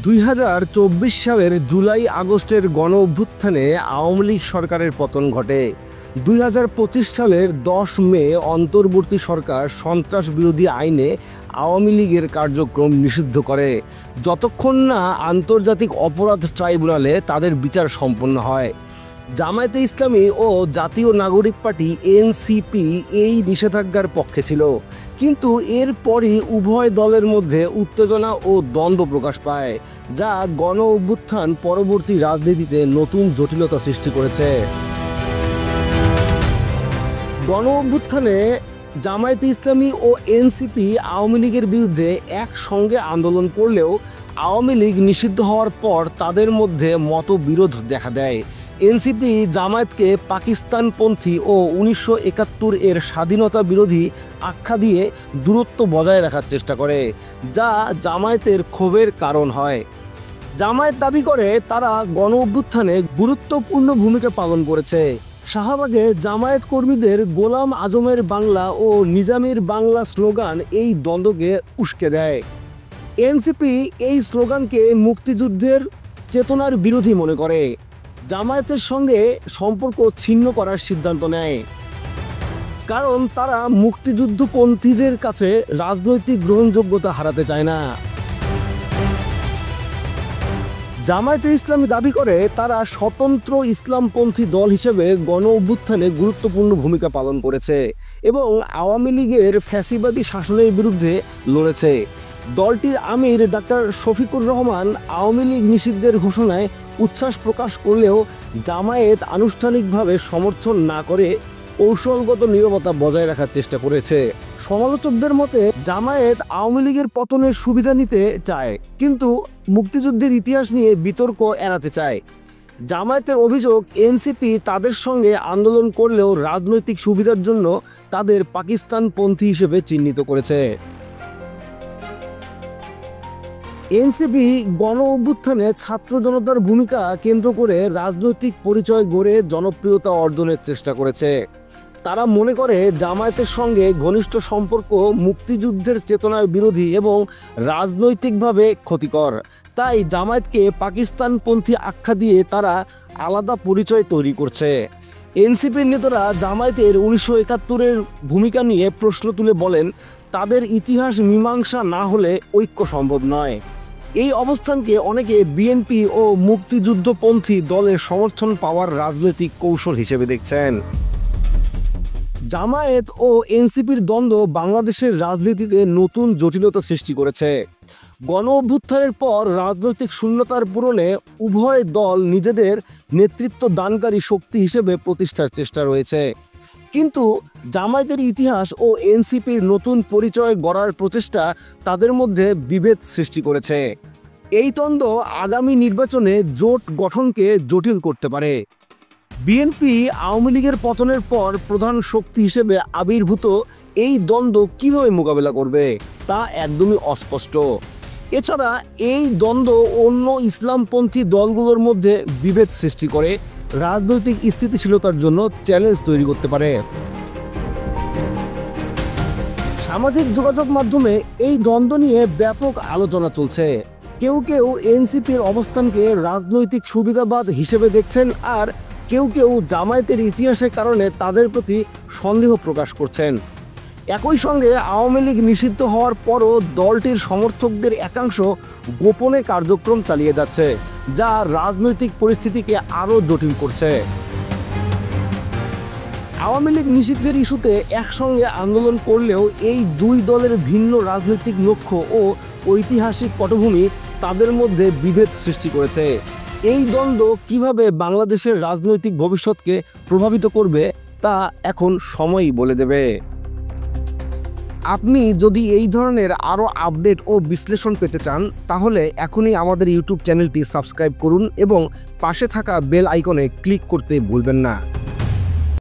2024 সালের জুলাই আগস্টের গণ অভ্যুত্থানে আওয়ামী লীগ সরকারের পতন ঘটে। 2025 সালের 10 মে অন্তর্বর্তী সরকার সন্ত্রাস বিরোধী আইনে আওয়ামী লীগের কার্যক্রম নিষিদ্ধ করে, যতক্ষণ না আন্তর্জাতিক অপরাধ ট্রাইব্যুনালে তাদের বিচার সম্পন্ন হয়। জামায়াতে ইসলামী ও জাতীয় নাগরিক পার্টি এনসিপি এই নিষেধাজ্ঞার পক্ষে ছিল, কিন্তু এরপরই উভয় দলের মধ্যে উত্তেজনা ও দ্বন্দ্ব প্রকাশ পায়, যা গণ অভ্যুত্থান পরবর্তী রাজনীতিতে নতুন জটিলতা সৃষ্টি করেছে। গণ অভ্যুত্থানে জামায়াতে ইসলামী ও এনসিপি আওয়ামী লীগের বিরুদ্ধে একসঙ্গে আন্দোলন করলেও আওয়ামী লীগ নিষিদ্ধ হওয়ার পর তাদের মধ্যে মতবিরোধ দেখা দেয়। এনসিপি জামায়াতকে পাকিস্তানপন্থী ও 1971 এর স্বাধীনতা বিরোধী আখ্যা দিয়ে দূরত্ব বজায় রাখার চেষ্টা করে, যা জামায়াতের ক্ষোভের কারণ হয়। জামায়াত দাবি করে তারা গণ অভ্যুত্থানে গুরুত্বপূর্ণ ভূমিকা পালন করেছে। শাহবাগে জামায়াত কর্মীদের গোলাম আজমের বাংলা ও নিজামের বাংলা স্লোগান এই দ্বন্দ্বকে উস্কে দেয়। এনসিপি এই স্লোগানকে মুক্তিযুদ্ধের চেতনার বিরোধী মনে করে, জামায়াতের সঙ্গে সম্পর্ক ছিন্ন করার সিদ্ধান্ত নেয়, কারণ তারা মুক্তিযুদ্ধপন্থীদের কাছে রাজনৈতিক গ্রহণযোগ্যতা হারাতে চায় না। জামায়াতে ইসলামী দাবি করে তারা স্বতন্ত্র ইসলামপন্থী দল হিসেবে গণ অভ্যুত্থানে গুরুত্বপূর্ণ ভূমিকা পালন করেছে এবং আওয়ামী লীগের ফ্যাসিবাদী শাসনের বিরুদ্ধে লড়েছে। দলটির আমির ডাক্তার শফিকুর রহমান আওয়ামী লীগ নিষিদ্ধের ঘোষণায় উচ্ছ্বাস প্রকাশ করলেও জামায়াত আনুষ্ঠানিকভাবে সমর্থন না করে কৌশলগত নীরবতা বজায় রাখার চেষ্টা করেছে। সমালোচকদের মতে জামায়াত আওয়ামী লীগের পতনের সুবিধা নিতে চায়, কিন্তু মুক্তিযুদ্ধের ইতিহাস নিয়ে বিতর্ক এড়াতে চায়। জামায়াতের অভিযোগ, এনসিপি তাদের সঙ্গে আন্দোলন করলেও রাজনৈতিক সুবিধার জন্য তাদের পাকিস্তানপন্থী হিসেবে চিহ্নিত করেছে। এনসিপি গণ অভ্যুত্থানে ছাত্র জনতার ভূমিকা কেন্দ্র করে রাজনৈতিক পরিচয় গড়ে জনপ্রিয়তা অর্জনের চেষ্টা করেছে। তারা মনে করে জামায়াতের সঙ্গে ঘনিষ্ঠ সম্পর্ক মুক্তিযুদ্ধের চেতনার বিরোধী এবং রাজনৈতিকভাবে ক্ষতিকর। তাই জামায়াতকে পাকিস্তানপন্থী আখ্যা দিয়ে তারা আলাদা পরিচয় তৈরি করছে। এনসিপির নেতারা জামায়াতের 1971-এর ভূমিকা নিয়ে প্রশ্ন তুলে বলেন, তাদের ইতিহাস মীমাংসা না হলে ঐক্য সম্ভব নয়। এই অবস্থানকে অনেকে বিএনপি ও মুক্তিযুদ্ধপন্থী দলের সমর্থন পাওয়ার রাজনৈতিক কৌশল হিসেবে দেখছেন। জামায়াত ও এনসিপির দ্বন্দ্ব বাংলাদেশের রাজনীতিতে নতুন জটিলতা সৃষ্টি করেছে। গণ অভ্যুত্থানের পর রাজনৈতিক শূন্যতার পূরণে উভয় দল নিজেদের নেতৃত্ব দানকারী শক্তি হিসেবে প্রতিষ্ঠার চেষ্টা রয়েছে, কিন্তু জামায়াতের ইতিহাস ও এনসিপির নতুন পরিচয় গড়ার প্রচেষ্টা তাদের মধ্যে বিভেদ সৃষ্টি করেছে। এই দ্বন্দ্ব আগামী নির্বাচনে জোট গঠনকে জটিল করতে পারে। বিএনপি আওয়ামী লীগের পতনের পর প্রধান শক্তি হিসেবে আবির্ভূত এই দ্বন্দ্ব কিভাবে মোকাবেলা করবে তা একদমই অস্পষ্ট। এছাড়া এই দ্বন্দ্ব অন্য ইসলামপন্থী দলগুলোর মধ্যে বিভেদ সৃষ্টি করে রাজনৈতিক স্থিতিশীলতার জন্য চ্যালেঞ্জ তৈরি করতে পারে। সামাজিক যোগাযোগ মাধ্যমে এই দ্বন্দ্ব নিয়ে ব্যাপক আলোচনা চলছে। কেউ কেউ এনসিপির অবস্থানকে রাজনৈতিক সুবিধাবাদ হিসেবে দেখছেন, আর কেউ কেউ জামায়াতের ইতিহাসের কারণে তাদের প্রতি সন্দেহ প্রকাশ করছেন। একই সঙ্গে আওয়ামী লীগ নিষিদ্ধ হওয়ার পরও দলটির সমর্থকদের একাংশ গোপনে কার্যক্রম চালিয়ে যাচ্ছে, যা রাজনৈতিক পরিস্থিতিকে আরও জটিল করছে। আওয়ামী লীগ নিষিদ্ধের ইস্যুতে একসঙ্গে আন্দোলন করলেও এই দুই দলের ভিন্ন রাজনৈতিক লক্ষ্য ও ঐতিহাসিক পটভূমি তাদের মধ্যে বিভেদ সৃষ্টি করেছে। এই দ্বন্দ্ব কিভাবে বাংলাদেশের রাজনৈতিক ভবিষ্যৎকে প্রভাবিত করবে তা এখন সময়ই বলে দেবে। আপনি যদি এই ধরনের আরও আপডেট ও বিশ্লেষণ পেতে চান, তাহলে এখনই আমাদের ইউটিউব চ্যানেলটি সাবস্ক্রাইব করুন এবং পাশে থাকা বেল আইকনে ক্লিক করতে ভুলবেন না।